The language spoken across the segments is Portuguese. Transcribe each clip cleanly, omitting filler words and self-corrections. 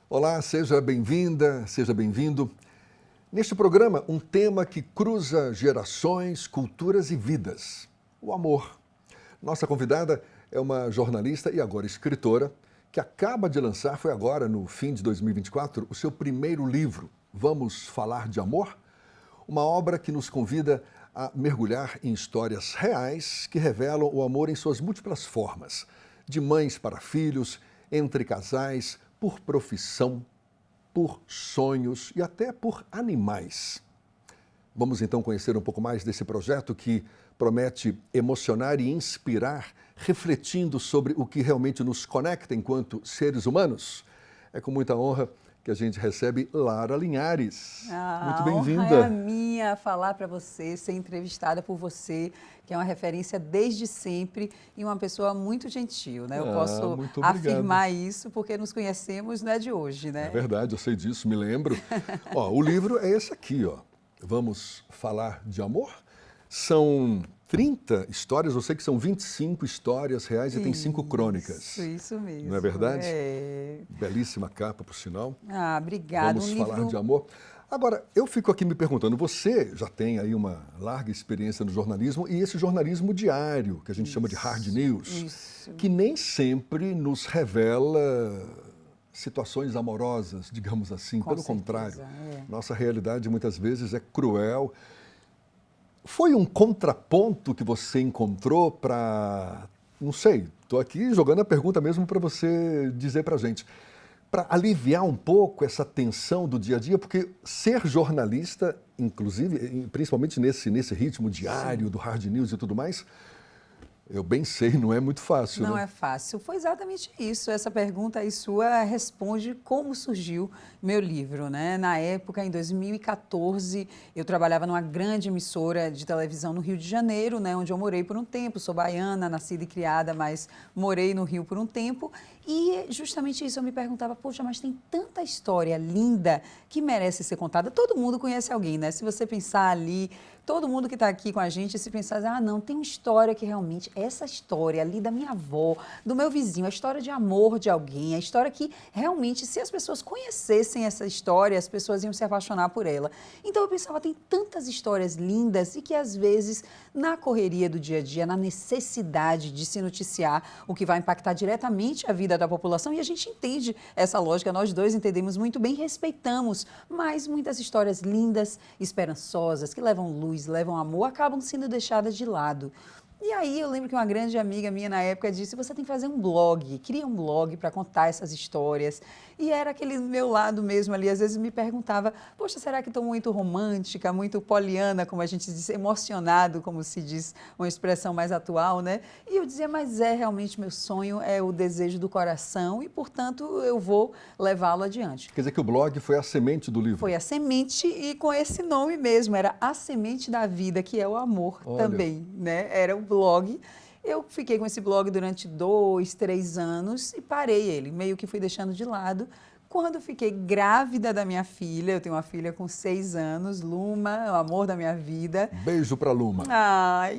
Olá, seja bem-vinda, seja bem-vindo. Neste programa, um tema que cruza gerações, culturas e vidas: o amor. Nossa convidada é uma jornalista e agora escritora que acaba de lançar, foi agora no fim de 2024, o seu primeiro livro, Vamos Falar de Amor? Uma obra que nos convida a mergulhar em histórias reais que revelam o amor em suas múltiplas formas, de mães para filhos, entre casais, por profissão, por sonhos e até por animais. Vamos então conhecer um pouco mais desse projeto que promete emocionar e inspirar, refletindo sobre o que realmente nos conecta enquanto seres humanos. É com muita honra que a gente recebe Lara Linhares. Muito A honra é a bem-vinda. minha falar para você, ser entrevistada por você, que é uma referência desde sempre e uma pessoa muito gentil, né? Eu posso Muito obrigado. afirmar isso porque nos conhecemos não é de hoje, É né? verdade, eu sei disso, me lembro. O livro é esse aqui, ó. Vamos Falar de Amor? São 30 histórias, eu sei que são 25 histórias reais e tem 5 crônicas. Isso mesmo. Não é verdade? É. Belíssima capa, por sinal. Obrigada. Vamos falar de amor. Agora, eu fico aqui me perguntando, você já tem aí uma larga experiência no jornalismo e esse jornalismo diário, que a gente chama de hard news, que nem sempre nos revela situações amorosas, digamos assim. Com Pelo certeza, contrário, é. nossa realidade muitas vezes é cruel. Foi um contraponto que você encontrou para, não sei, estou aqui jogando a pergunta mesmo para você dizer para a gente, para aliviar um pouco essa tensão do dia a dia, porque ser jornalista, inclusive, principalmente nesse ritmo diário do hard news e tudo mais, eu bem sei, não é muito fácil, Não né? é fácil. Foi exatamente isso. Essa pergunta aí sua responde como surgiu meu livro, né? Na época, em 2014, eu trabalhava numa grande emissora de televisão no Rio de Janeiro, né? Onde eu morei por um tempo. Sou baiana, nascida e criada, mas morei no Rio por um tempo. E justamente isso eu me perguntava, poxa, mas tem tanta história linda que merece ser contada. Todo mundo conhece alguém, né? Se você pensar ali, todo mundo que está aqui com a gente, se pensar, não, tem uma história que realmente, essa história ali da minha avó, do meu vizinho, a história de amor de alguém, a história que realmente, se as pessoas conhecessem essa história, as pessoas iam se apaixonar por ela. Então eu pensava, tem tantas histórias lindas e que às vezes, na correria do dia a dia, na necessidade de se noticiar o que vai impactar diretamente a vida da população, e a gente entende essa lógica, nós dois entendemos muito bem, respeitamos, mas muitas histórias lindas, esperançosas, que levam luz, levam amor, acabam sendo deixadas de lado. E aí eu lembro que uma grande amiga minha na época disse, você tem que fazer um blog, cria um blog para contar essas histórias. E era aquele meu lado mesmo ali, às vezes me perguntava, poxa, será que estou muito romântica, muito poliana, como a gente diz, emocionado, como se diz, uma expressão mais atual, né? E eu dizia, mas é realmente meu sonho, é o desejo do coração e, portanto, eu vou levá-lo adiante. Quer dizer que o blog foi a semente do livro. Foi a semente e com esse nome mesmo, era A Semente da Vida, que é o amor também, né? Era o blog. Eu fiquei com esse blog durante 2, 3 anos e parei ele, meio que fui deixando de lado. Quando fiquei grávida da minha filha, eu tenho uma filha com 6 anos, Luma, o amor da minha vida. Beijo para Luma.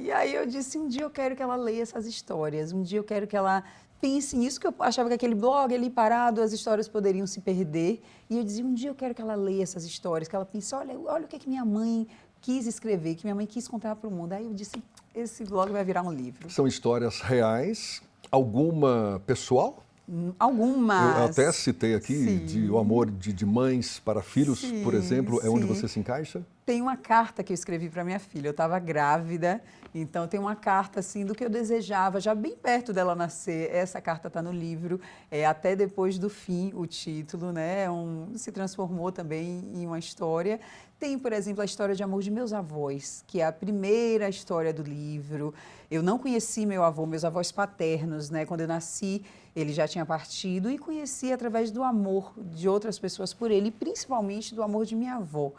E aí eu disse, um dia eu quero que ela leia essas histórias, um dia eu quero que ela pense nisso, que eu achava que aquele blog ali parado, as histórias poderiam se perder. E eu dizia, um dia eu quero que ela leia essas histórias, que ela pense, olha o que minha mãe quis escrever, que minha mãe quis contar para o mundo. Aí eu disse, esse blog vai virar um livro. São histórias reais, alguma pessoal? Eu Algumas. até citei aqui de o amor de mães para filhos, por exemplo, é onde você se encaixa? Tem uma carta que eu escrevi para minha filha. Eu estava grávida, então tem uma carta assim do que eu desejava, já bem perto dela nascer. Essa carta está no livro, até depois do fim, o título, né? Se transformou também em uma história. Tem, por exemplo, a história de amor de meus avós, que é a primeira história do livro. Eu não conheci meu avô, meus avós paternos, né? Quando eu nasci, ele já tinha partido e conheci através do amor de outras pessoas por ele, e principalmente do amor de minha avó,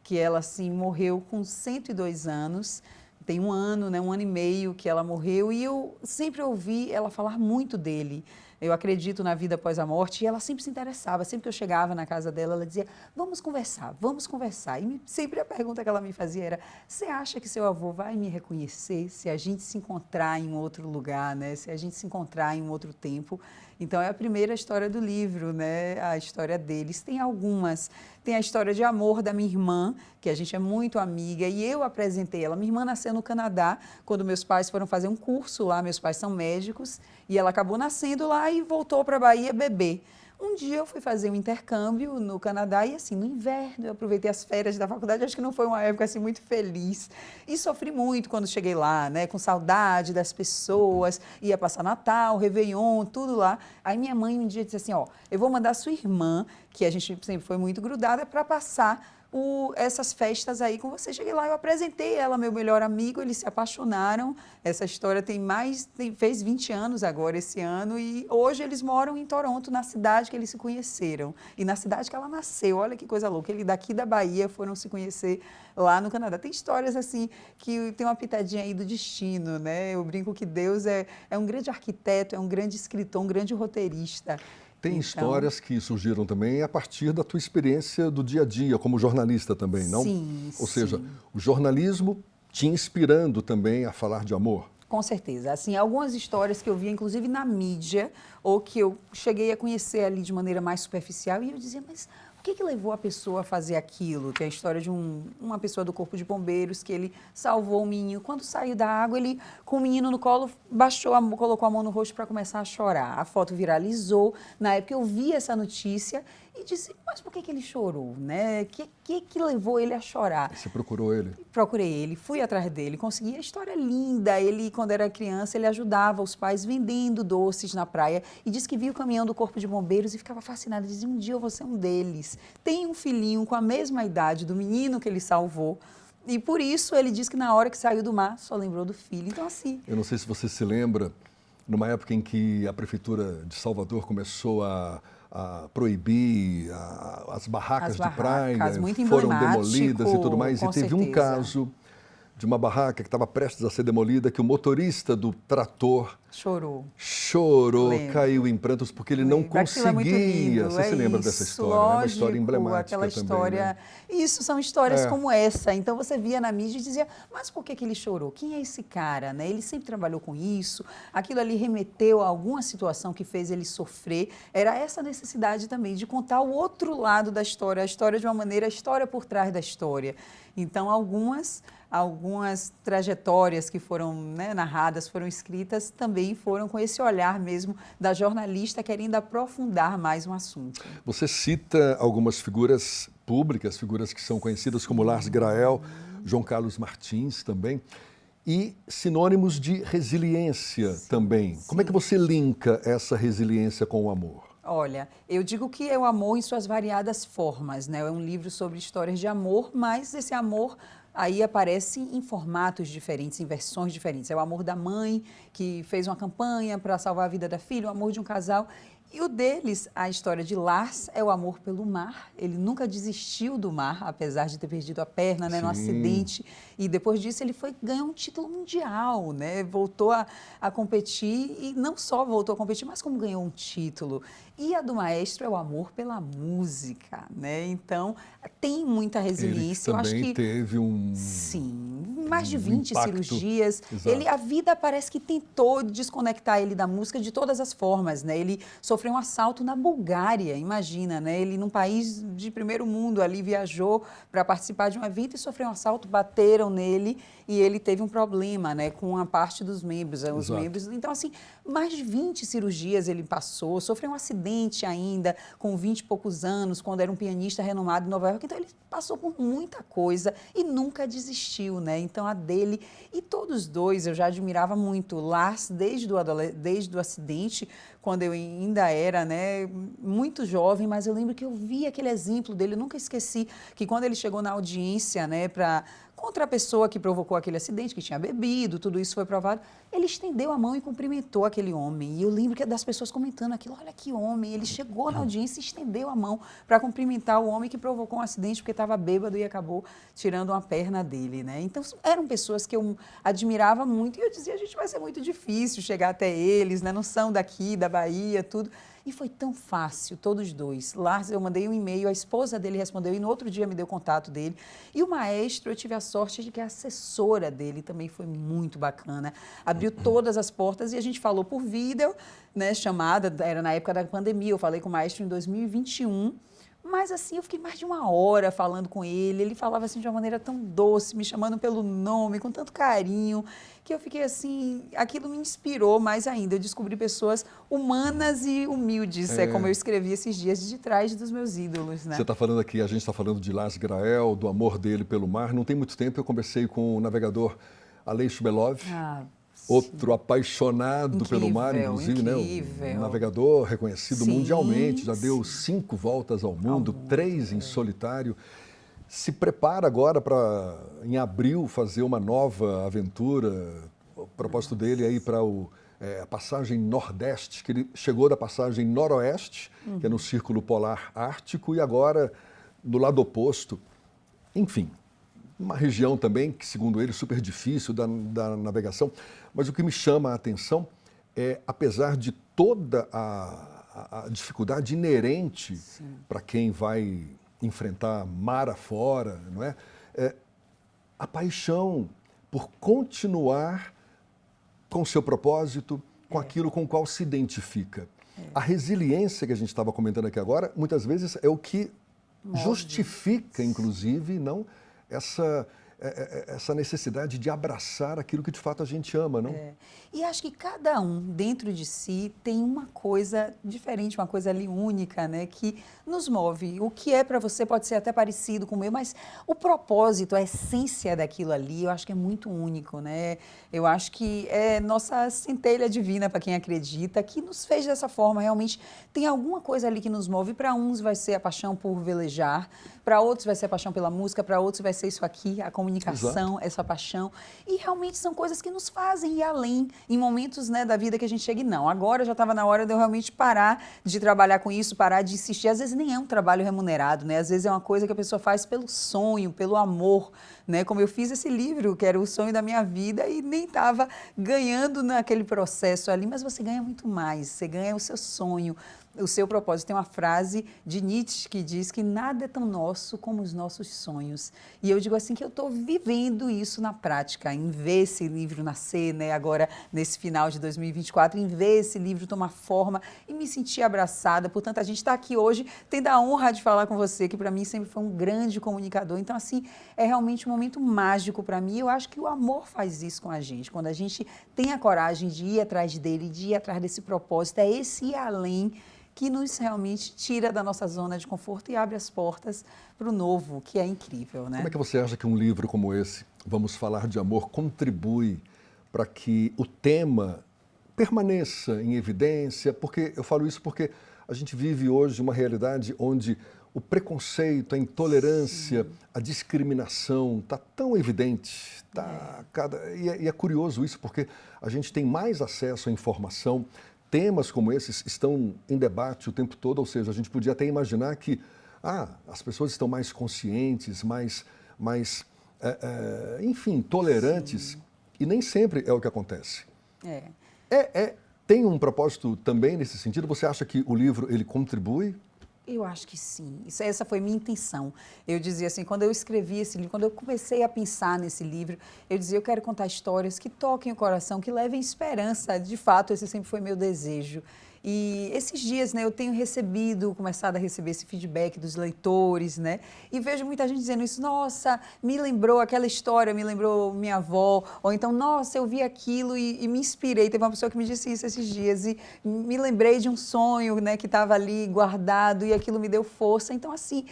que ela, assim, morreu com 102 anos, tem um ano, né, 1 ano e meio que ela morreu, e eu sempre ouvi ela falar muito dele, eu acredito na vida após a morte, e ela sempre se interessava, sempre que eu chegava na casa dela, ela dizia, vamos conversar, vamos conversar. E sempre a pergunta que ela me fazia era, você acha que seu avô vai me reconhecer se a gente se encontrar em um outro lugar, né? Se a gente se encontrar em um outro tempo? Então, é a primeira história do livro, né? A história deles. Tem algumas. Tem a história de amor da minha irmã, que a gente é muito amiga, e eu apresentei ela. Minha irmã nasceu no Canadá, quando meus pais foram fazer um curso lá, meus pais são médicos, e ela acabou nascendo lá e voltou para a Bahia bebê. Um dia eu fui fazer um intercâmbio no Canadá e, assim, no inverno, eu aproveitei as férias da faculdade, acho que não foi uma época, assim, muito feliz. E sofri muito quando cheguei lá, né, com saudade das pessoas, ia passar Natal, Réveillon, tudo lá. Aí minha mãe um dia disse assim, ó, eu vou mandar sua irmã, que a gente sempre foi muito grudada, para passar essas festas aí com você. Cheguei lá, eu apresentei ela, meu melhor amigo, eles se apaixonaram. Essa história fez 20 anos agora, esse ano, e hoje eles moram em Toronto, na cidade que eles se conheceram. E na cidade que ela nasceu, olha que coisa louca, eles daqui da Bahia foram se conhecer lá no Canadá. Tem histórias assim, que tem uma pitadinha aí do destino, né? Eu brinco que Deus é um grande arquiteto, é um grande escritor, um grande roteirista. Tem histórias que surgiram também a partir da tua experiência do dia a dia, como jornalista também, não? Sim, Ou seja, sim. o jornalismo te inspirando também a falar de amor. Com certeza. Assim, algumas histórias que eu via, inclusive na mídia, ou que eu cheguei a conhecer ali de maneira mais superficial, e eu dizia, mas o que levou a pessoa a fazer aquilo? Tem a história de uma pessoa do Corpo de Bombeiros, que ele salvou o menino. Quando saiu da água, ele, com o menino no colo, colocou a mão no rosto para começar a chorar. A foto viralizou. Na época eu vi essa notícia e disse, mas por que ele chorou, né? Que levou ele a chorar? Você procurou ele? Procurei ele, fui atrás dele, consegui a história linda. Ele, quando era criança, ele ajudava os pais vendendo doces na praia e disse que via o caminhão do Corpo de Bombeiros e ficava fascinado. Dizia, um dia eu vou ser um deles. Tem um filhinho com a mesma idade do menino que ele salvou. E por isso ele disse que na hora que saiu do mar só lembrou do filho. Então, assim... Eu não sei se você se lembra, numa época em que a Prefeitura de Salvador começou a proibir as barracas de praia, muito foram demolidas e tudo mais. Com E teve certeza. um caso de uma barraca que estava prestes a ser demolida, que o motorista do trator chorou, Lembro. caiu em prantos porque ele não conseguia. É muito lindo. Você se lembra dessa história? Lógico, é uma história emblemática aquela também. História. Né? Isso são histórias como essa. Então você via na mídia e dizia, mas por que ele chorou? Quem é esse cara? Né? Ele sempre trabalhou com isso. Aquilo ali remeteu a alguma situação que fez ele sofrer. Era essa necessidade também de contar o outro lado da história, a história de uma maneira, a história por trás da história. Então, algumas trajetórias que foram, né, narradas, foram escritas, também foram com esse olhar mesmo da jornalista querendo aprofundar mais um assunto. Você cita algumas figuras públicas, figuras que são conhecidas como Lars Grael, João Carlos Martins também, e sinônimos de resiliência também. Sim. Como é que você linka essa resiliência com o amor? Olha, eu digo que é o amor em suas variadas formas, né? É um livro sobre histórias de amor, mas esse amor aí aparece em formatos diferentes, em versões diferentes. É o amor da mãe, que fez uma campanha para salvar a vida da filha, o amor de um casal. E o deles, a história de Lars, é o amor pelo mar. Ele nunca desistiu do mar, apesar de ter perdido a perna, né, no acidente. E depois disso ele ganhou um título mundial, né? Voltou a competir e não só voltou a competir, mas como ganhou um título. E a do maestro é o amor pela música, né? Então, tem muita resiliência. Ele também eu acho que teve sim, mais de 20 impacto. cirurgias. A vida parece que tentou desconectar ele da música de todas as formas, né? Ele sofreu um assalto na Bulgária, imagina, né? Ele, num país de primeiro mundo, ali viajou para participar de um evento e sofreu um assalto, bateram nele e ele teve um problema, né, com a parte dos membros, os membros. Então, assim, mais de 20 cirurgias ele passou, sofreu um acidente ainda com 20 e poucos anos, quando era um pianista renomado em Nova York. Então, ele passou por muita coisa e nunca desistiu, né? Então, a dele e todos dois eu já admirava muito. Lars, desde o acidente, quando eu ainda era, né, muito jovem, mas eu lembro que eu vi aquele exemplo dele, eu nunca esqueci que quando ele chegou na audiência, né, contra a pessoa que provocou aquele acidente, que tinha bebido, tudo isso foi provado. Ele estendeu a mão e cumprimentou aquele homem. E eu lembro das pessoas comentando aquilo, olha que homem, ele chegou na audiência e estendeu a mão para cumprimentar o homem que provocou um acidente porque estava bêbado e acabou tirando uma perna dele, né? Então, eram pessoas que eu admirava muito e eu dizia, gente, vai ser muito difícil chegar até eles, né? Não são daqui, da Bahia, tudo. E foi tão fácil, todos dois. Lars, eu mandei um e-mail, a esposa dele respondeu e no outro dia me deu o contato dele. E o maestro, eu tive a sorte de que a assessora dele também foi muito bacana. Abriu todas as portas e a gente falou por vídeo, né, chamada, era na época da pandemia, eu falei com o maestro em 2021. Mas assim, eu fiquei mais de uma hora falando com ele, ele falava assim de uma maneira tão doce, me chamando pelo nome, com tanto carinho, que eu fiquei assim, aquilo me inspirou mais ainda. Eu descobri pessoas humanas e humildes, é como eu escrevi esses dias, de trás dos meus ídolos, né? Você está falando aqui, a gente está falando de Lars Grael, do amor dele pelo mar. Não tem muito tempo eu conversei com o navegador Aleixo Belov, outro apaixonado pelo mar, inclusive, né? Um navegador reconhecido mundialmente, já deu 5 voltas ao mundo, 3 em solitário. Se prepara agora para, em abril, fazer uma nova aventura. O propósito dele é ir para a passagem nordeste, que ele chegou da passagem noroeste, que é no Círculo Polar Ártico, e agora do lado oposto. Enfim, uma região também que, segundo ele, super difícil da navegação. Mas o que me chama a atenção é, apesar de toda a dificuldade inerente para quem vai enfrentar mar afora, não é? A paixão por continuar com o seu propósito, com aquilo com o qual se identifica. A resiliência que a gente estava comentando aqui agora, muitas vezes é o que justifica, inclusive, não essa necessidade de abraçar aquilo que de fato a gente ama, não? E acho que cada um dentro de si tem uma coisa diferente, uma coisa ali única, né, que nos move. O que é para você pode ser até parecido com o meu, mas o propósito, a essência daquilo ali, eu acho que é muito único, né? Eu acho que é nossa centelha divina para quem acredita, que nos fez dessa forma. Realmente tem alguma coisa ali que nos move. Para uns vai ser a paixão por velejar, para outros vai ser a paixão pela música, para outros vai ser isso aqui, a comunicação, essa paixão. E realmente são coisas que nos fazem ir além em momentos, né, da vida que a gente chega e não. Agora já estava na hora de eu realmente parar de trabalhar com isso, parar de insistir. Às vezes nem é um trabalho remunerado, né? Às vezes é uma coisa que a pessoa faz pelo sonho, pelo amor, né? Como eu fiz esse livro, que era o sonho da minha vida e nem estava ganhando naquele processo ali, mas você ganha muito mais, você ganha o seu sonho, o seu propósito. Tem uma frase de Nietzsche que diz que nada é tão nosso como os nossos sonhos. E eu digo assim que eu estou vivendo isso na prática, em ver esse livro nascer, né, agora nesse final de 2024, em ver esse livro tomar forma e me sentir abraçada. Portanto, a gente está aqui hoje tendo a honra de falar com você, que para mim sempre foi um grande comunicador. Então, assim, é realmente um momento mágico para mim. Eu acho que o amor faz isso com a gente. Quando a gente tem a coragem de ir atrás dele, de ir atrás desse propósito, é esse ir além que nos realmente tira da nossa zona de conforto e abre as portas para o novo, que é incrível, né? Como é que você acha que um livro como esse, Vamos Falar de Amor, contribui para que o tema permaneça em evidência? Porque eu falo isso porque a gente vive hoje uma realidade onde o preconceito, a intolerância, a discriminação está tão evidente. E é curioso isso, porque a gente tem mais acesso à informação. Temas como esses estão em debate o tempo todo, ou seja, a gente podia até imaginar que as pessoas estão mais conscientes, enfim, tolerantes, e nem sempre é o que acontece. Tem um propósito também nesse sentido? Você acha que o livro ele contribui? Eu acho que sim. Essa foi minha intenção. Eu dizia assim, quando eu escrevi esse livro, quando eu comecei a pensar nesse livro, eu dizia, eu quero contar histórias que toquem o coração, que levem esperança. De fato, esse sempre foi meu desejo. E esses dias, né, eu tenho começado a receber esse feedback dos leitores, né? E vejo muita gente dizendo isso, nossa, me lembrou aquela história, me lembrou minha avó, ou então, nossa, eu vi aquilo e me inspirei. Teve uma pessoa que me disse isso esses dias e me lembrei de um sonho, né, que estava ali guardado e aquilo me deu força. Então, assim,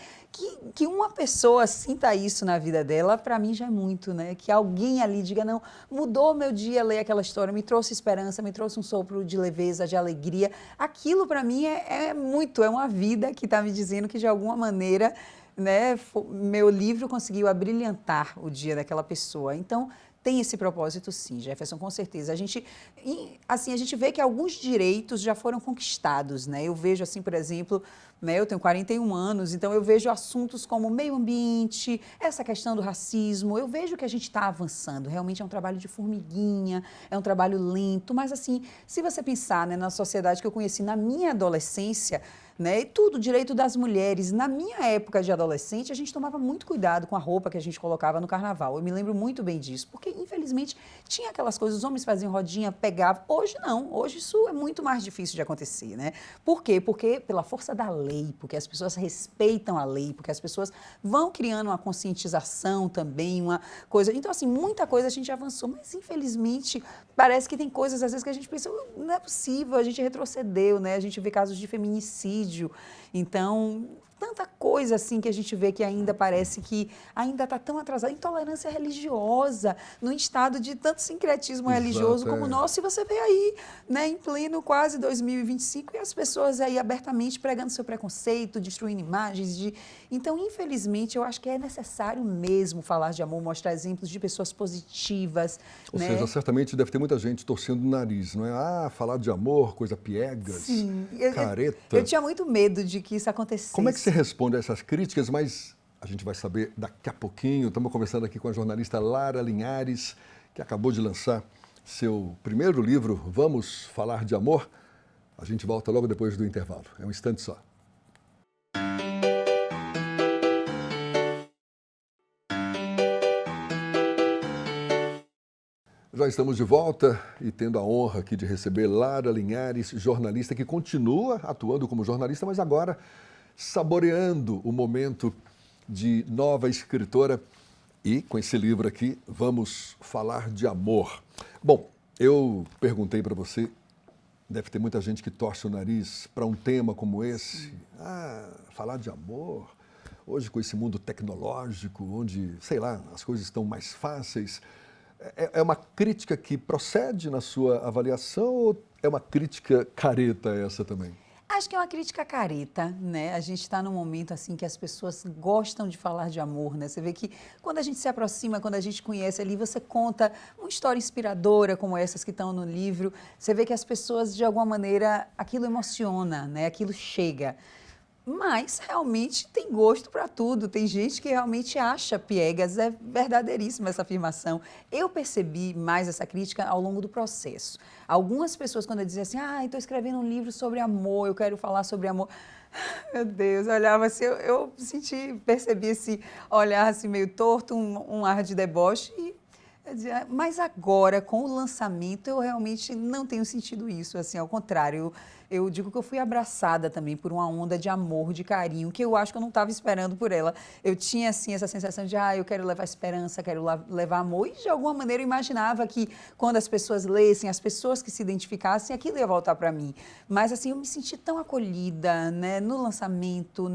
que uma pessoa sinta isso na vida dela, para mim já é muito, né? Que alguém ali diga, não, mudou meu dia ler aquela história, me trouxe esperança, me trouxe um sopro de leveza, de alegria. Aquilo para mim é muito, é uma vida que está me dizendo que de alguma maneira né, meu livro conseguiu abrilhantar o dia daquela pessoa. Então, tem esse propósito, sim, Jefferson, com certeza. Assim, a gente vê que alguns direitos já foram conquistados, né? Eu vejo, assim, por exemplo, né, eu tenho 41 anos, então eu vejo assuntos como meio ambiente, essa questão do racismo, eu vejo que a gente está avançando. Realmente é um trabalho de formiguinha, é um trabalho lento, mas, assim, se você pensar, né, na sociedade que eu conheci na minha adolescência, né? E tudo, direito das mulheres. Na minha época de adolescente, a gente tomava muito cuidado com a roupa que a gente colocava no carnaval. Eu me lembro muito bem disso, porque, infelizmente, tinha aquelas coisas, os homens faziam rodinha, pegavam. Hoje não, hoje isso é muito mais difícil de acontecer, né? Por quê? Porque pela força da lei, porque as pessoas respeitam a lei, porque as pessoas vão criando uma conscientização também, uma coisa. Então, assim, muita coisa a gente avançou, mas, infelizmente, parece que tem coisas, às vezes, que a gente pensa, não é possível, a gente retrocedeu, né? A gente vê casos de feminicídio. Então, tanta coisa assim que a gente vê que ainda parece que ainda está tão atrasada. Intolerância religiosa, num estado de tanto sincretismo religioso como o nosso. E você vê aí, né, em pleno quase 2025, e as pessoas aí abertamente pregando seu preconceito, destruindo imagens. Então, infelizmente, eu acho que é necessário mesmo falar de amor, mostrar exemplos de pessoas positivas. Ou né? seja, certamente deve ter muita gente torcendo o nariz, não é? Ah, falar de amor, coisa piegas, Sim, careta. eu tinha muito medo de que isso acontecesse. Como é que você responde a essas críticas? Mas a gente vai saber daqui a pouquinho. Estamos conversando aqui com a jornalista Lara Linhares, que acabou de lançar seu primeiro livro, Vamos Falar de Amor. A gente volta logo depois do intervalo. É um instante só. Já estamos de volta e tendo a honra aqui de receber Lara Linhares, jornalista que continua atuando como jornalista, mas agora saboreando o momento de nova escritora. E com esse livro aqui, Vamos Falar de Amor. Bom, eu perguntei para você, deve ter muita gente que torce o nariz para um tema como esse. Ah, falar de amor. Hoje, com esse mundo tecnológico, onde, sei lá, as coisas estão mais fáceis. É uma crítica que procede na sua avaliação ou é uma crítica careta essa também? Acho que é uma crítica careta, né? A gente está num momento assim que as pessoas gostam de falar de amor, né? Você vê que quando a gente se aproxima, quando a gente conhece ali, você conta uma história inspiradora como essas que estão no livro, você vê que as pessoas, de alguma maneira, aquilo emociona, né? Aquilo chega. Mas realmente tem gosto para tudo. Tem gente que realmente acha piegas. É verdadeiríssima essa afirmação. Eu percebi mais essa crítica ao longo do processo. Algumas pessoas, quando eu dizia assim, estou escrevendo um livro sobre amor, eu quero falar sobre amor. Meu Deus, eu olhava assim, eu percebi esse olhar assim meio torto, um ar de deboche e eu dizia, mas agora, com o lançamento, eu realmente não tenho sentido isso, assim, ao contrário, eu digo que eu fui abraçada também por uma onda de amor, de carinho, que eu acho que eu não estava esperando por ela. Eu tinha, assim, essa sensação de, eu quero levar esperança, quero levar amor, e de alguma maneira eu imaginava que quando as pessoas lessem, as pessoas que se identificassem, aquilo ia voltar para mim. Mas, assim, eu me senti tão acolhida, né, no lançamento,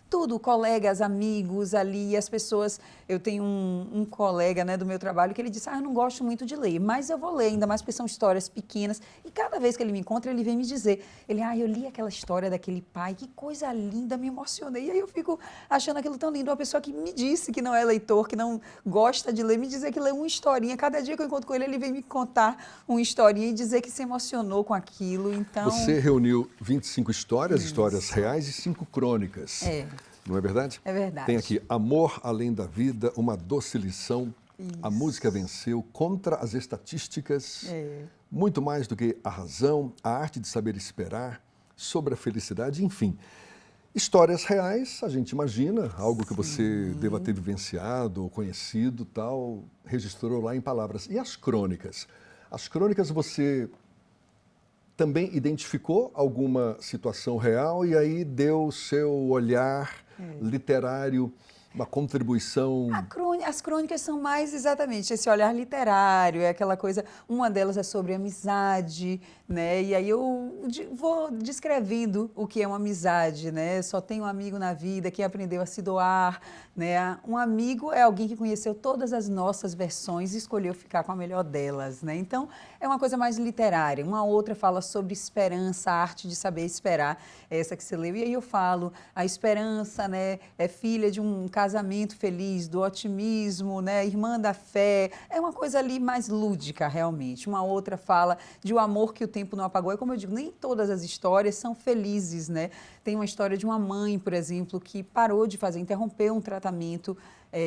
tudo, colegas, amigos ali, as pessoas. Eu tenho um colega, né, do meu trabalho que ele disse, eu não gosto muito de ler, mas eu vou ler, ainda mais porque são histórias pequenas. E cada vez que ele me encontra, ele vem me dizer, eu li aquela história daquele pai, que coisa linda, me emocionei. E aí eu fico achando aquilo tão lindo. Uma pessoa que me disse que não é leitor, que não gosta de ler, me dizer que lê uma historinha. Cada dia que eu encontro com ele, ele vem me contar uma historinha e dizer que se emocionou com aquilo. Então, você reuniu 25 histórias, histórias reais e 5 crônicas. Não é verdade? É verdade. Tem aqui Amor Além da Vida, uma doce lição. Isso. A música venceu contra as estatísticas. Muito mais do que a razão, a arte de saber esperar, sobre a felicidade, enfim. Histórias reais, a gente imagina, algo que você deva ter vivenciado ou conhecido, tal, registrou lá em palavras. E as crônicas? As crônicas você também identificou alguma situação real e aí deu o seu olhar literário Uma contribuição... As crônicas são mais exatamente esse olhar literário, é aquela coisa, uma delas é sobre amizade, né? E aí eu vou descrevendo o que é uma amizade, né? Só tem um amigo na vida que aprendeu a se doar, né? Um amigo é alguém que conheceu todas as nossas versões e escolheu ficar com a melhor delas, né? Então, é uma coisa mais literária. Uma outra fala sobre esperança, a arte de saber esperar, é essa que você leu. E aí eu falo, a esperança, né, é filha de um casamento feliz, do otimismo, né, irmã da fé. É uma coisa ali mais lúdica, realmente. Uma outra fala de o amor que o tempo não apagou. É como eu digo, nem todas as histórias são felizes, né? Tem uma história de uma mãe, por exemplo, que parou de fazer, interrompeu um tratamento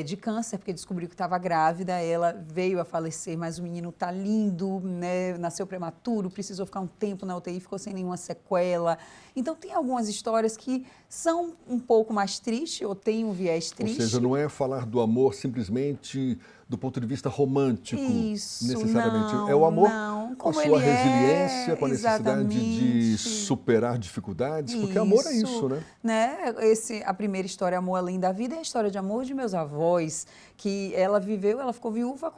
de câncer, porque descobriu que estava grávida, ela veio a falecer, mas o menino está lindo, né? Nasceu prematuro, precisou ficar um tempo na UTI, ficou sem nenhuma sequela. Então, tem algumas histórias que são um pouco mais tristes, ou tem um viés triste. Ou seja, não é falar do amor simplesmente do ponto de vista romântico, isso, necessariamente. Não, é o amor não. com a Como sua ele resiliência, com a necessidade de exatamente. superar dificuldades, porque amor é isso, né? A primeira história, Amor Além da Vida, é a história de amor de meus avós, que ela ficou viúva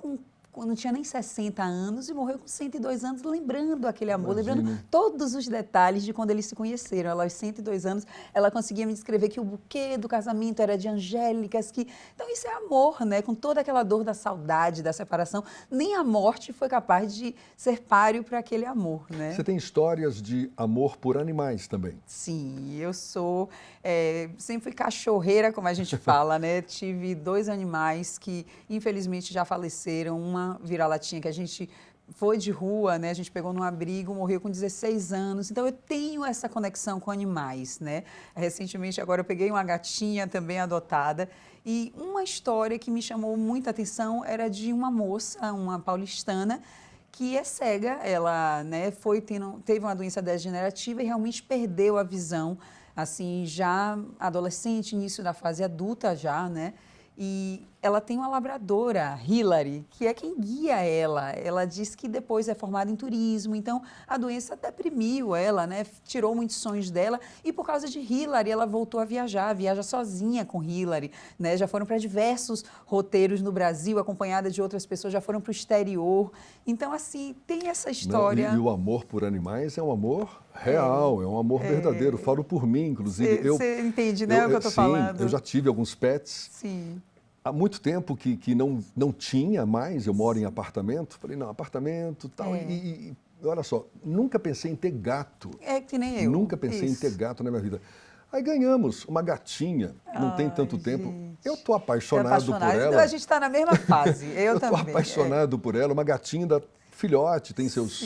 quando não tinha nem 60 anos e morreu com 102 anos, lembrando aquele amor, lembrando todos os detalhes de quando eles se conheceram. Ela, aos 102 anos, ela conseguia me descrever que o buquê do casamento era de angélicas, então isso é amor, né? Com toda aquela dor da saudade, da separação, nem a morte foi capaz de ser páreo para aquele amor, né? Você tem histórias de amor por animais também? Sim, eu sempre fui cachorreira, como a gente fala, né? Tive 2 animais que, infelizmente, já faleceram. Uma vira-latinha que a gente foi de rua, né? A gente pegou num abrigo, morreu com 16 anos. Então, eu tenho essa conexão com animais, né? Recentemente, agora, eu peguei uma gatinha também adotada. E uma história que me chamou muita atenção era de uma moça, uma paulistana, que é cega. Ela, né, teve uma doença degenerativa e realmente perdeu a visão, assim, já adolescente, início da fase adulta já, né? E ela tem uma labradora, Hillary, que é quem guia ela. Ela diz que depois é formada em turismo, então a doença deprimiu ela, né? Tirou muitos sonhos dela e por causa de Hillary ela voltou a viaja sozinha com Hillary, né? Já foram para diversos roteiros no Brasil, acompanhada de outras pessoas, já foram para o exterior. Então, assim, tem essa história. E o amor por animais é um amor real, é um amor verdadeiro. Falo por mim, inclusive. Você entende, né, o que eu estou falando? Sim, eu já tive alguns pets. Sim. Há muito tempo que não tinha mais, eu moro em apartamento, falei, não, apartamento tal, e olha só, nunca pensei em ter gato. É que nem eu. Nunca pensei em ter gato na minha vida. Aí ganhamos uma gatinha, não tem tanto tempo. Eu estou apaixonado por ela. Então, a gente está na mesma fase, eu também. Estou apaixonado por ela, uma gatinha da filhote, tem seus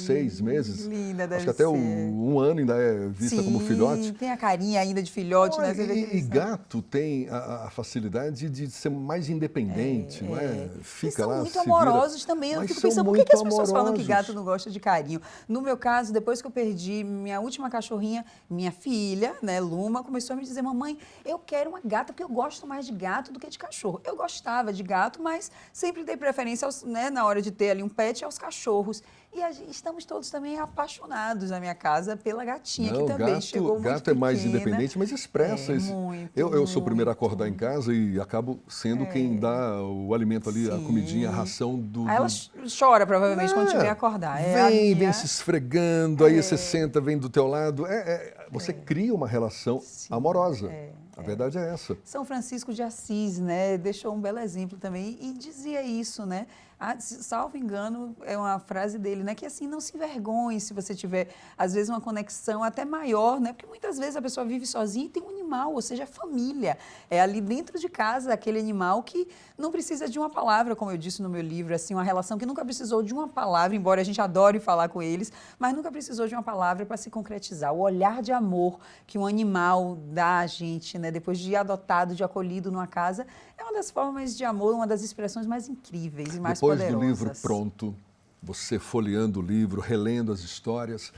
6 meses. Linda, deve Acho que até ser. Um ano ainda é vista como filhote. Tem a carinha ainda de filhote, né? E gato tem a facilidade de ser mais independente, não é? Fica lá, são muito amorosos também. Eu fico pensando, por que as pessoas falam que gato não gosta de carinho? No meu caso, depois que eu perdi minha última cachorrinha, minha filha, né, Luma, começou a me dizer, mamãe, eu quero uma gata, porque eu gosto mais de gato do que de cachorro. Eu gostava de gato, mas sempre dei preferência, né, na hora de ter ali um pet, aos cachorros. E estamos todos também apaixonados na minha casa pela gatinha, que também chegou muito gato é mais independente, mas expressa isso. Eu sou o primeiro a acordar em casa e acabo sendo quem dá o alimento ali, a comidinha, a ração do... Aí ela chora, provavelmente, quando tiver a acordar. Vem se esfregando, aí você senta, vem do teu lado. Você cria uma relação amorosa. A verdade é essa. São Francisco de Assis, né, deixou um belo exemplo também e dizia isso, né? Salvo engano, é uma frase dele, né? Que assim, não se envergonhe se você tiver, às vezes, uma conexão até maior, né? Porque muitas vezes a pessoa vive sozinha e tem um animal, ou seja, família. É ali dentro de casa aquele animal que não precisa de uma palavra, como eu disse no meu livro, assim, uma relação que nunca precisou de uma palavra, embora a gente adore falar com eles, mas nunca precisou de uma palavra para se concretizar. O olhar de amor que um animal dá a gente, né? Depois de adotado, de acolhido numa casa, é uma das formas de amor, uma das expressões mais incríveis e mais poderosas. Depois do livro pronto, você folheando o livro, relendo as histórias,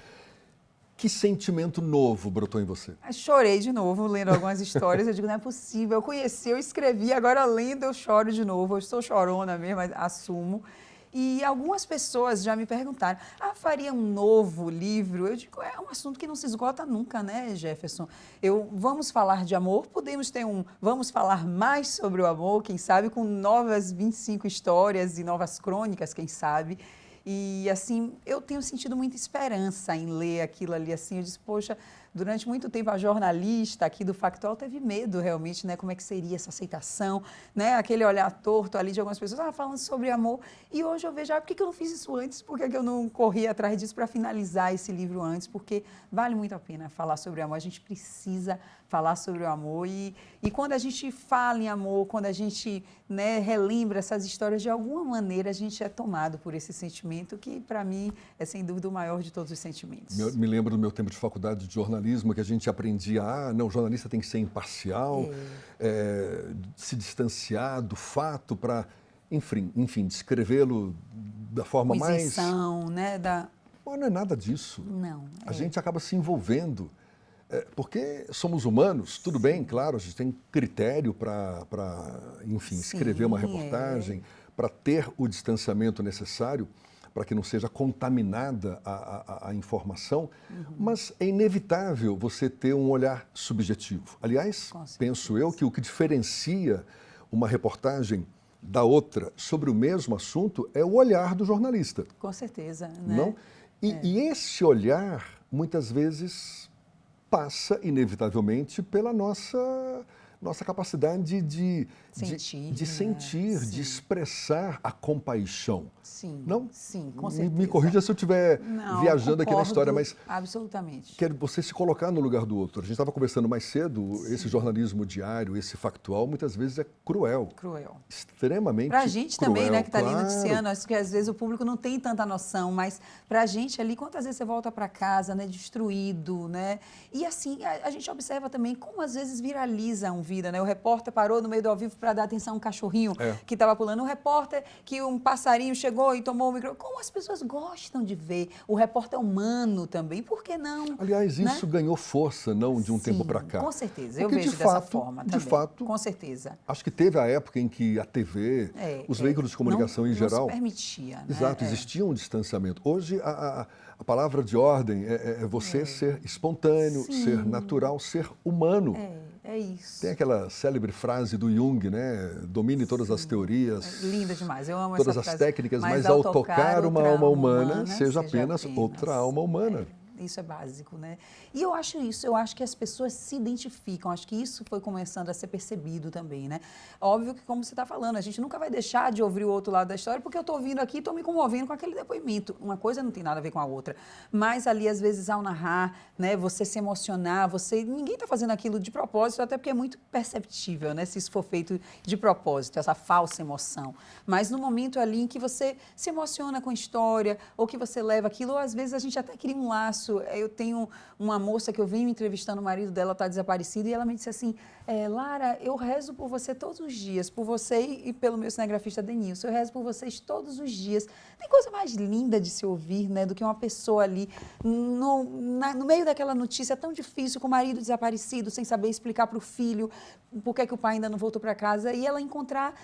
que sentimento novo brotou em você? Chorei de novo lendo algumas histórias, eu digo, não é possível, eu conheci, eu escrevi, agora lendo eu choro de novo, eu estou chorona mesmo, assumo. E algumas pessoas já me perguntaram, faria um novo livro? Eu digo, é um assunto que não se esgota nunca, né, Jefferson? Vamos falar de amor, podemos ter vamos falar mais sobre o amor, quem sabe, com novas 25 histórias e novas crônicas, quem sabe. E, assim, eu tenho sentido muita esperança em ler aquilo ali, assim, eu disse, poxa, durante muito tempo a jornalista aqui do Factual teve medo realmente, né, como é que seria essa aceitação, né, aquele olhar torto ali de algumas pessoas, falando sobre amor, e hoje eu vejo, por que eu não fiz isso antes, por que eu não corri atrás disso para finalizar esse livro antes, porque vale muito a pena falar sobre amor, a gente precisa falar sobre o amor e quando a gente fala em amor, quando a gente, né, relembra essas histórias, de alguma maneira a gente é tomado por esse sentimento que, para mim, é sem dúvida o maior de todos os sentimentos. Me lembro do meu tempo de faculdade de jornalismo, que a gente aprendia, não, o jornalista tem que ser imparcial, se distanciar do fato para, enfim, descrevê-lo da forma mais... Isenção, né? Mas não é nada disso. Não. A gente acaba se envolvendo, porque somos humanos, tudo bem, claro, a gente tem critério para enfim, escrever uma reportagem, para ter o distanciamento necessário, para que não seja contaminada a informação, mas é inevitável você ter um olhar subjetivo. Aliás, penso eu que o que diferencia uma reportagem da outra sobre o mesmo assunto é o olhar do jornalista. Com certeza, né? Não? E esse olhar, muitas vezes, passa, inevitavelmente, pela nossa capacidade de sentir, de expressar a compaixão. Sim, não? Sim, com certeza. Me corrija se eu estiver viajando aqui na história, mas absolutamente. Quero você se colocar no lugar do outro. A gente estava conversando mais cedo, esse jornalismo diário, esse factual, muitas vezes é cruel. Cruel. Extremamente cruel. Para a gente cruel, também, né, que está claro. ali noticiando, acho que às vezes o público não tem tanta noção, mas para a gente ali, quantas vezes você volta para casa, né, destruído, né? E assim, a gente observa também como às vezes viraliza um vídeo, né? O repórter parou no meio do ao vivo para dar atenção a um cachorrinho que estava pulando. O repórter que um passarinho chegou e tomou o microfone. Como as pessoas gostam de ver. O repórter humano também, por que não? Aliás, isso ganhou força, não de um tempo para cá. Com certeza, porque eu vejo dessa forma também. De fato, com certeza. Acho que teve a época em que a TV, os veículos de comunicação em geral... Não se permitia, né? Exato, existia um distanciamento. Hoje, a palavra de ordem é você ser espontâneo, ser natural, ser humano. É isso. Tem aquela célebre frase do Jung, né? Domine todas as teorias. Linda demais, eu amo todas essa as frase. técnicas, mas ao tocar uma alma humana, seja apenas apenas outra alma humana. Isso é básico, né? E eu acho que as pessoas se identificam, acho que isso foi começando a ser percebido também, né? Óbvio que, como você está falando, a gente nunca vai deixar de ouvir o outro lado da história, porque eu estou ouvindo aqui e estou me comovendo com aquele depoimento. Uma coisa não tem nada a ver com a outra. Mas ali, às vezes, ao narrar, né, você se emocionar, ninguém está fazendo aquilo de propósito, até porque é muito perceptível, né, se isso for feito de propósito, essa falsa emoção. Mas no momento ali em que você se emociona com a história, ou que você leva aquilo, ou às vezes a gente até cria um laço. Eu tenho uma moça que eu venho entrevistando, o marido dela está desaparecido, e ela me disse assim, Lara, eu rezo por você todos os dias, por você e pelo meu cinegrafista Denilson, eu rezo por vocês todos os dias. Tem coisa mais linda de se ouvir, né, do que uma pessoa ali no meio daquela notícia tão difícil, com o marido desaparecido, sem saber explicar para o filho por que o pai ainda não voltou para casa, e ela encontrar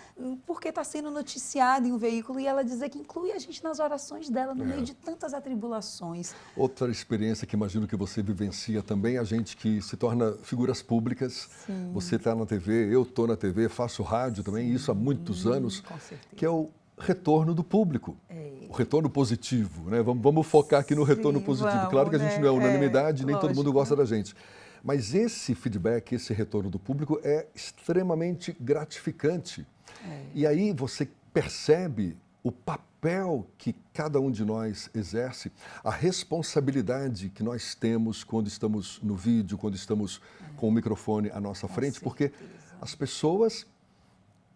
porque está sendo noticiada em um veículo, e ela dizer que inclui a gente nas orações dela, no meio de tantas atribulações. Outra experiência que imagino que você vivencia também, a gente que se torna figuras públicas. Sim. Você está na TV, eu estou na TV, faço rádio também, isso há muitos anos, que é o retorno do público, o retorno positivo, né? Vamos focar aqui no retorno positivo. Claro que a gente não é unanimidade, nem todo mundo gosta da gente. Mas esse feedback, esse retorno do público é extremamente gratificante. E aí você percebe o papel que cada um de nós exerce, a responsabilidade que nós temos quando estamos no vídeo, quando estamos com o microfone à nossa frente, porque as pessoas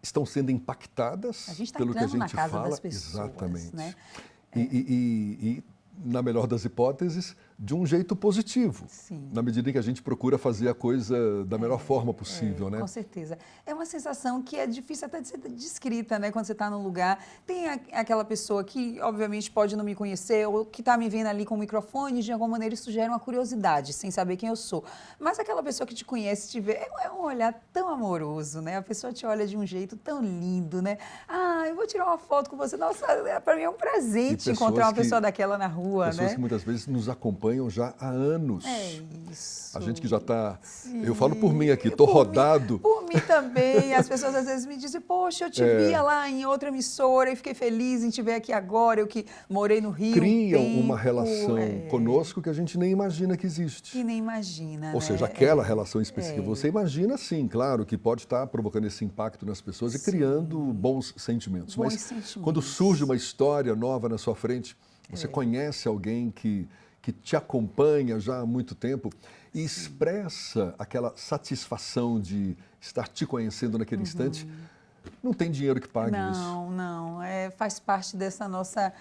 estão sendo impactadas pelo que a gente na casa fala. Das pessoas, exatamente. Né? E, na melhor das hipóteses, de um jeito positivo, Sim. na medida em que a gente procura fazer a coisa da melhor forma possível, né? Com certeza. É uma sensação que é difícil até de ser descrita, né? Quando você está num lugar, tem aquela pessoa que, obviamente, pode não me conhecer ou que está me vendo ali com o microfone, de alguma maneira isso gera uma curiosidade, sem saber quem eu sou. Mas aquela pessoa que te conhece, te vê, é um olhar tão amoroso, né? A pessoa te olha de um jeito tão lindo, né? Ah, eu vou tirar uma foto com você. Nossa, para mim é um presente encontrar uma pessoa daquela na rua, pessoas né? que muitas vezes nos acompanham já há anos. É isso. A gente que já está... Sim. Eu falo por mim aqui, estou rodado. Por mim também. As pessoas às vezes me dizem, poxa, eu te via lá em outra emissora e fiquei feliz em te ver aqui agora, eu que morei no Rio. Criam uma relação conosco que a gente nem imagina que existe. Que nem imagina, Ou né? seja, aquela relação específica. Você imagina, sim, claro, que pode estar provocando esse impacto nas pessoas e criando bons sentimentos. Mas quando surge uma história nova na sua frente, você conhece alguém que te acompanha já há muito tempo e expressa aquela satisfação de estar te conhecendo naquele instante, não tem dinheiro que pague isso. Não. Faz parte dessa nossa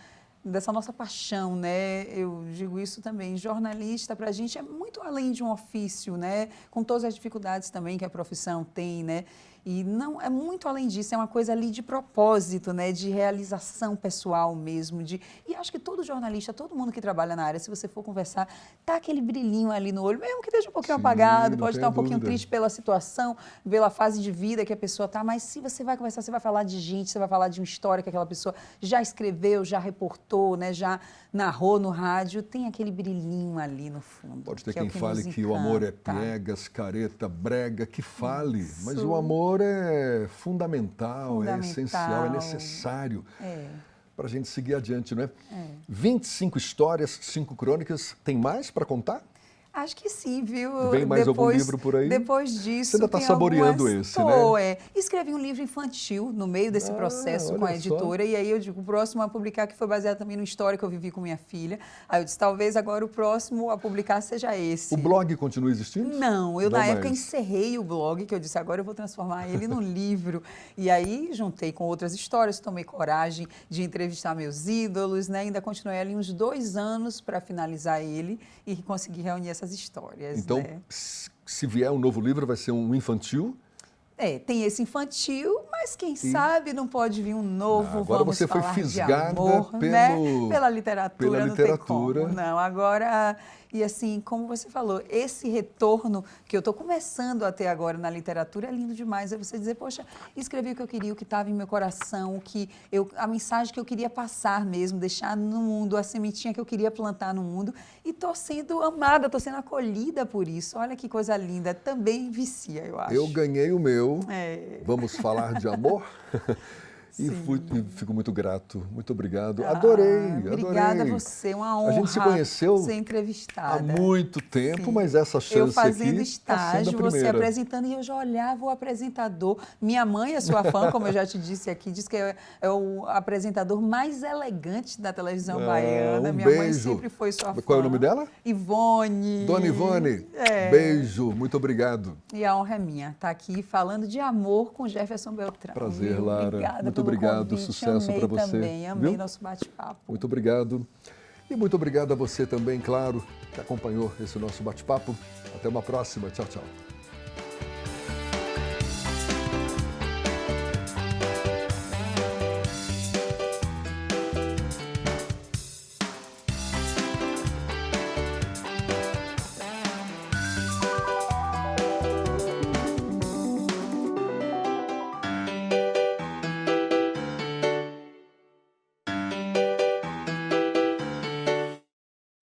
paixão, né? Eu digo isso também. Jornalista, para a gente, é muito além de um ofício, né? Com todas as dificuldades também que a profissão tem, né? E não é muito além disso, é uma coisa ali de propósito, né? De realização pessoal mesmo. E acho que todo jornalista, todo mundo que trabalha na área, se você for conversar, tá aquele brilhinho ali no olho, mesmo que esteja um pouquinho apagado, pode estar um pouquinho triste pela situação, pela fase de vida que a pessoa está, mas se você vai conversar, você vai falar de gente, você vai falar de uma história que aquela pessoa já escreveu, já reportou, né? Já narrou no rádio, tem aquele brilhinho ali no fundo. Pode ter quem fale que o amor é piegas, careta, brega, que fale, mas o amor é fundamental, é essencial, é necessário para a gente seguir adiante, não é? 25 histórias, 5 crônicas, tem mais para contar? Acho que sim, viu? Vem mais algum livro por aí? Depois disso, você ainda está saboreando esse, né? Escrevi um livro infantil no meio desse processo com a editora, e aí eu digo, o próximo a publicar, que foi baseado também numa história que eu vivi com minha filha. Aí eu disse, talvez agora o próximo a publicar seja esse. O blog continua existindo? Não, eu na época encerrei o blog, que eu disse, agora eu vou transformar ele num livro. E aí juntei com outras histórias, tomei coragem de entrevistar meus ídolos, né? Ainda continuei ali uns 2 anos para finalizar ele e conseguir reunir essas histórias. Então, né? Se vier um novo livro, vai ser um infantil? Tem esse infantil, mas quem sabe não pode vir um novo, agora vamos você falar foi fisgada de amor, né? Pela literatura, não tem como. Não, agora... E assim, como você falou, esse retorno que eu estou começando a ter agora na literatura é lindo demais. É você dizer, poxa, escrevi o que eu queria, o que estava em meu coração, a mensagem que eu queria passar mesmo, deixar no mundo, a sementinha que eu queria plantar no mundo. E estou sendo amada, estou sendo acolhida por isso. Olha que coisa linda. Também vicia, eu acho. Eu ganhei o meu. Vamos falar de amor? E fico muito grato, muito obrigado. Adorei. Obrigada a você, uma honra. A gente se conheceu ser entrevistada há muito tempo, mas essa chance eu fazendo aqui estágio, você apresentando, e eu já olhava o apresentador. Minha mãe é sua fã, como eu já te disse aqui, diz que é o apresentador mais elegante da televisão baiana. Minha mãe sempre foi sua fã. Qual é o nome dela? Ivone. Dona Ivone, beijo, muito obrigado. E a honra é minha, estar aqui falando de amor com Jefferson Beltrão. Prazer, Lara. Obrigada. Muito obrigado, convite. sucesso para você. Também, amei nosso bate-papo. Muito obrigado. E muito obrigado a você também, claro, que acompanhou esse nosso bate-papo. Até uma próxima. Tchau, tchau.